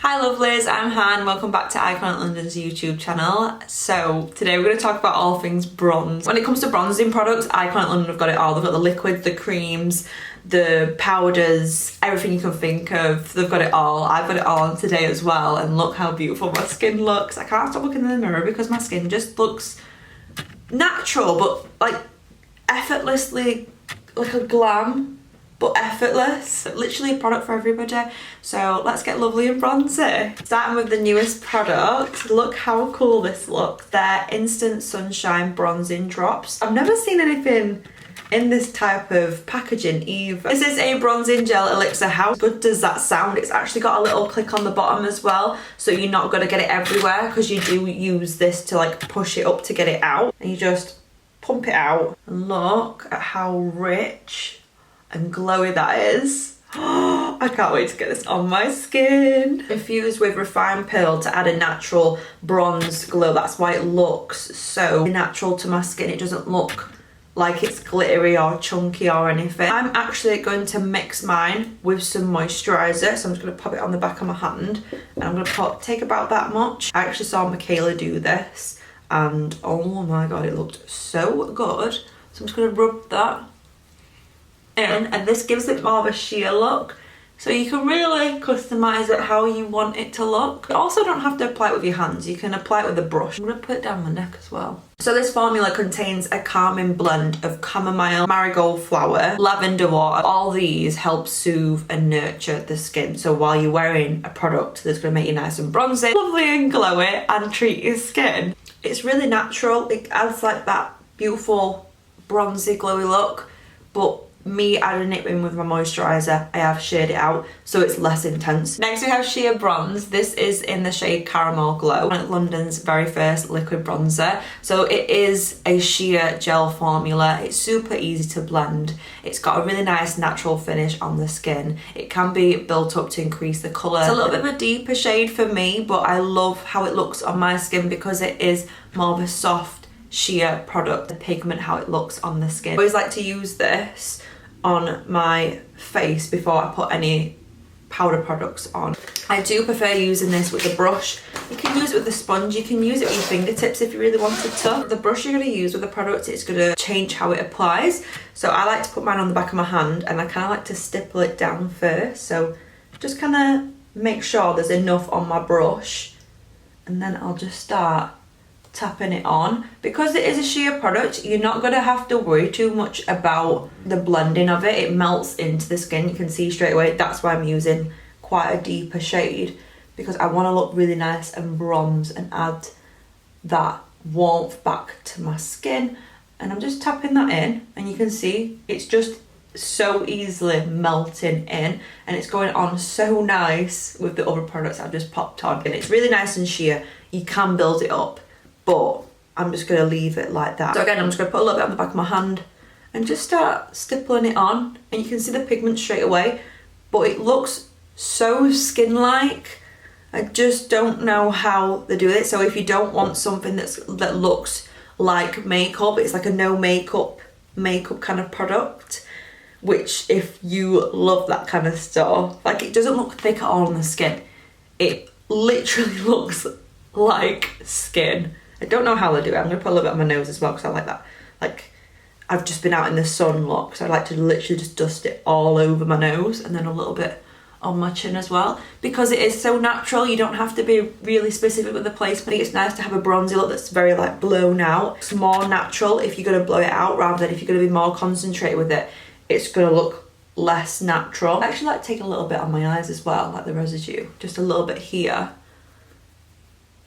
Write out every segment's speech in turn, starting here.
Hi lovelies, I'm Han, welcome back to Iconic London's YouTube channel. So today we're going to talk about all things bronze. When it comes to bronzing products, Iconic London have got it all. They've got the liquids, the creams, the powders, everything you can think of. They've got it all. I've got it all on today as well, and look how beautiful my skin looks. I can't stop looking in the mirror because my skin just looks natural, but like effortlessly, like a glam. But effortless. Literally a product for everybody. So let's get lovely and bronzy. Starting with the newest product. Look how cool this looks. They're Instant Sunshine Bronzing Drops. I've never seen anything in this type of packaging either. This is a bronzing gel elixir. How good does that sound? It's actually got a little click on the bottom as well, so you're not going to get it everywhere, because you do use this to like push it up to get it out, and you just pump it out. And look at how rich and glowy that is. I can't wait to get this on my skin. Infused with refined pearl to add a natural bronze glow. That's why it looks so natural to my skin. It doesn't look like it's glittery or chunky or anything. I'm actually going to mix mine with some moisturiser. So I'm just going to pop it on the back of my hand. And I'm going to take about that much. I actually saw Michaela do this, and oh my god, it looked so good. So I'm just going to rub that in, and this gives it more of a sheer look, so you can really customize it how you want it to look. You also don't have to apply it with your hands, you can apply it with a brush. I'm going to put it down my neck as well. So this formula contains a calming blend of chamomile, marigold flower, lavender water. All these help soothe and nurture the skin, so while you're wearing a product that's going to make you nice and bronzy, lovely and glowy, and treat your skin, it's really natural. It adds like that beautiful bronzy glowy look, but me adding it in with my moisturiser, I have sheared it out so it's less intense. Next we have Sheer Bronze. This is in the shade Caramel Glow, one of London's very first liquid bronzer. So it is a sheer gel formula. It's super easy to blend. It's got a really nice natural finish on the skin. It can be built up to increase the colour. It's a little bit of a deeper shade for me, but I love how it looks on my skin because it is more of a soft sheer product. The pigment, how it looks on the skin. I always like to use this on my face before I put any powder products on. I do prefer using this with a brush. You can use it with a sponge, you can use it with your fingertips if you really wanted to. The brush you're going to use with the product, it's going to change how it applies. So I like to put mine on the back of my hand, and I kind of like to stipple it down first. So just kind of make sure there's enough on my brush, and then I'll just start tapping it on. Because it is a sheer product, you're not going to have to worry too much about the blending of it. It melts into the skin, you can see straight away. That's why I'm using quite a deeper shade, because I want to look really nice and bronze and add that warmth back to my skin. And I'm just tapping that in, and you can see it's just so easily melting in, and it's going on so nice with the other products I've just popped on. And it's really nice and sheer. You can build it up, but I'm just going to leave it like that. So again, I'm just going to put a little bit on the back of my hand and just start stippling it on, and you can see the pigment straight away, but it looks so skin-like. I just don't know how they do it. So if you don't want something that looks like makeup, it's like a no makeup kind of product, which if you love that kind of stuff, like it doesn't look thick at all on the skin. It literally looks like skin. I don't know how they do it. I'm going to put a little bit on my nose as well because I like that. Like, I've just been out in the sun, look, so I like to literally just dust it all over my nose, and then a little bit on my chin as well. Because it is so natural, you don't have to be really specific with the placement. It's nice to have a bronzy look that's very like blown out. It's more natural if you're going to blow it out, rather than if you're going to be more concentrated with it, it's going to look less natural. I actually like to take a little bit on my eyes as well, like the residue, just a little bit here.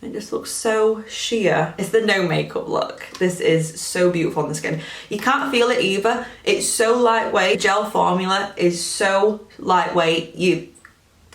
It just looks so sheer. It's the no makeup look. This is so beautiful on the skin. You can't feel it either. It's so lightweight. The gel formula is so lightweight, you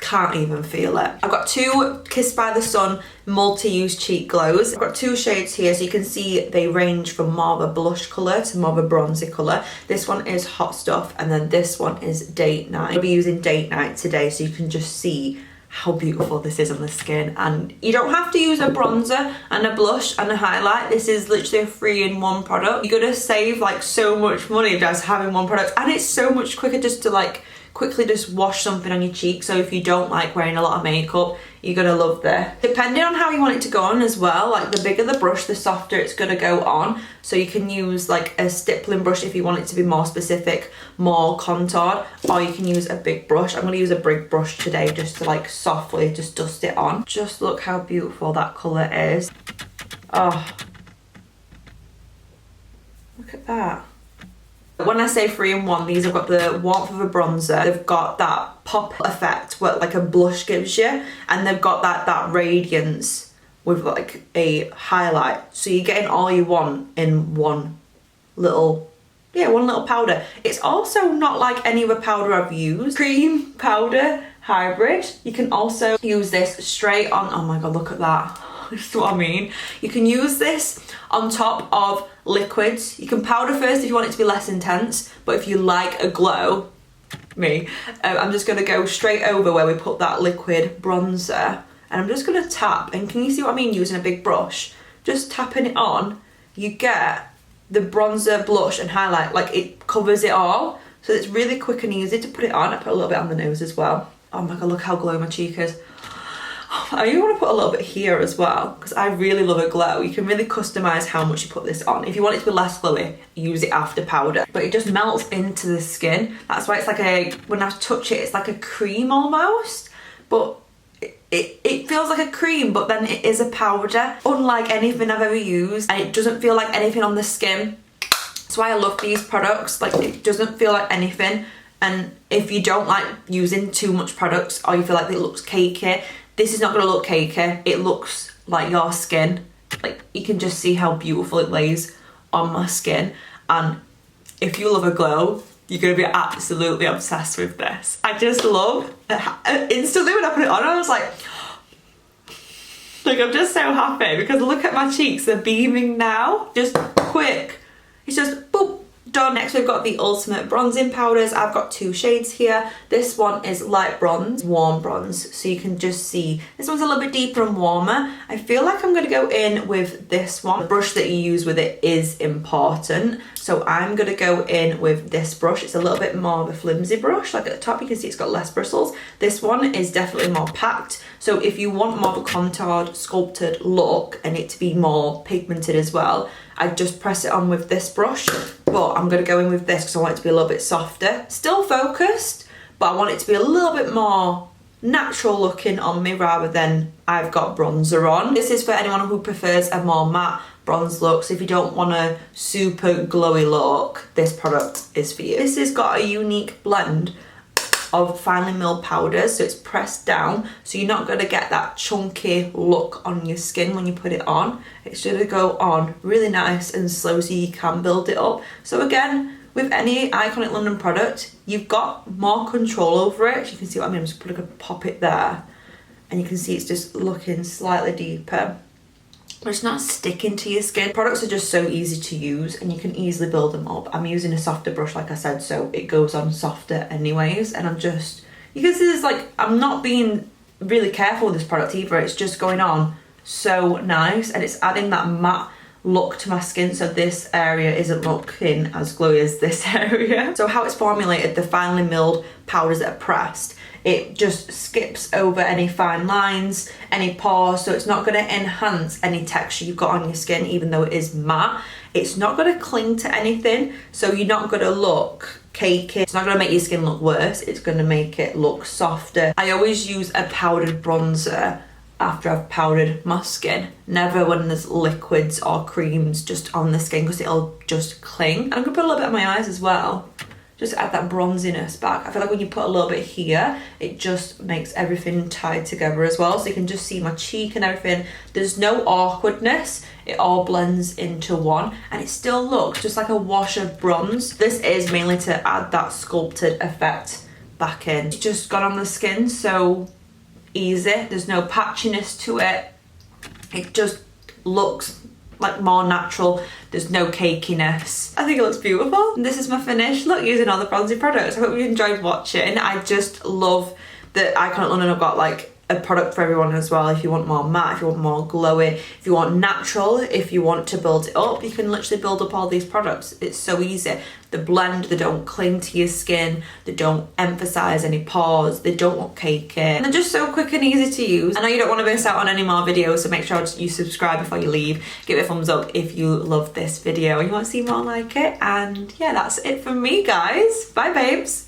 can't even feel it. I've got two Kissed by the Sun multi-use cheek glows. I've got two shades here, so you can see they range from more of a blush colour to more of a bronzy colour. This one is Hot Stuff, and then this one is Date Night. I'll be using Date Night today, so you can just see how beautiful this is on the skin. And you don't have to use a bronzer and a blush and a highlight. This is literally a 3-in-1 product. You're gonna save like so much money just having one product, and it's so much quicker just to like quickly just wash something on your cheek. So if you don't like wearing a lot of makeup, you're gonna love this. Depending on how you want it to go on as well, like the bigger the brush, the softer it's gonna go on. So you can use like a stippling brush if you want it to be more specific, more contoured, or you can use a big brush. I'm gonna use a big brush today just to like softly just dust it on. Just look how beautiful that colour is. Oh, look at that. When I say 3-in-1, these have got the warmth of a bronzer, they've got that pop effect what like a blush gives you, and they've got that radiance with like a highlight. So you're getting all you want in one little powder. It's also not like any other powder I've used. Cream powder hybrid. You can also use this straight on. Oh my god, look at that. This is what I mean. You can use this on top of liquids. You can powder first if you want it to be less intense, but if you like a glow, I'm just going to go straight over where we put that liquid bronzer, and I'm just going to tap, and can you see what I mean using a big brush? Just tapping it on, you get the bronzer, blush and highlight, like it covers it all, so it's really quick and easy to put it on. I put a little bit on the nose as well. Oh my god, look how glowy my cheek is. I even want to put a little bit here as well, because I really love a glow. You can really customise how much you put this on. If you want it to be less glowy, use it after powder. But it just melts into the skin. That's why it's like when I touch it, it's like a cream almost. But it feels like a cream, but then it is a powder. Unlike anything I've ever used. And it doesn't feel like anything on the skin. That's why I love these products. Like, it doesn't feel like anything. And if you don't like using too much products, or you feel like it looks cakey, this is not going to look cakey. It looks like your skin. Like, you can just see how beautiful it lays on my skin. And if you love a glow, you're going to be absolutely obsessed with this. I just love, instantly when I put it on, I was like I'm just so happy, because look at my cheeks, they're beaming now. Just quick. It's just boop. Done. Next we've got the Ultimate Bronzing Powders. I've got 2 shades here. This one is light bronze, warm bronze, so you can just see this one's a little bit deeper and warmer. I feel like I'm going to go in with this one. The brush that you use with it is important, so I'm going to go in with this brush. It's a little bit more of a flimsy brush. Like at the top you can see it's got less bristles. This one is definitely more packed, so if you want more of a contoured, sculpted look and it to be more pigmented as well, I just press it on with this brush, but I'm going to go in with this because I want it to be a little bit softer. Still focused, but I want it to be a little bit more natural looking on me rather than I've got bronzer on. This is for anyone who prefers a more matte bronze look, so if you don't want a super glowy look, this product is for you. This has got a unique blend of finely milled powders, so it's pressed down, so you're not going to get that chunky look on your skin when you put it on. It's going to go on really nice and slow, so you can build it up. So again, with any Iconic London product, you've got more control over it. You can see what I mean. I'm just going to pop it there, and you can see it's just looking slightly deeper, but it's not sticking to your skin. Products are just so easy to use and you can easily build them up. I'm using a softer brush, like I said, so it goes on softer anyways, and I'm just, you can see this, like, I'm not being really careful with this product either. It's just going on so nice, and it's adding that matte look to my skin, so this area isn't looking as glowy as this area. So how it's formulated, the finely milled powders that are pressed, it just skips over any fine lines, any pores, so it's not going to enhance any texture you've got on your skin, even though it is matte. It's not going to cling to anything, so you're not going to look cakey. It's not going to make your skin look worse, it's going to make it look softer. I always use a powdered bronzer after I've powdered my skin, never when there's liquids or creams just on the skin, because it'll just cling. And I'm going to put a little bit on my eyes as well, just add that bronziness back. I feel like when you put a little bit here, it just makes everything tied together as well. So you can just see my cheek and everything. There's no awkwardness. It all blends into one, and it still looks just like a wash of bronze. This is mainly to add that sculpted effect back in. It's just gone on the skin so easy. There's no patchiness to it. It just looks like more natural. There's no cakiness. I think it looks beautiful. And this is my finish look using all the bronzing products. I hope you enjoyed watching. I just love that Iconic London have got like a product for everyone as well. If you want more matte, if you want more glowy, if you want natural, if you want to build it up, you can literally build up all these products. It's so easy. They blend, they don't cling to your skin, they don't emphasize any pores, they don't look cakey, and they're just so quick and easy to use. I know you don't want to miss out on any more videos, so make sure you subscribe before you leave. Give it a thumbs up if you love this video and you want to see more like it. And yeah, that's it from me, guys. Bye, babes.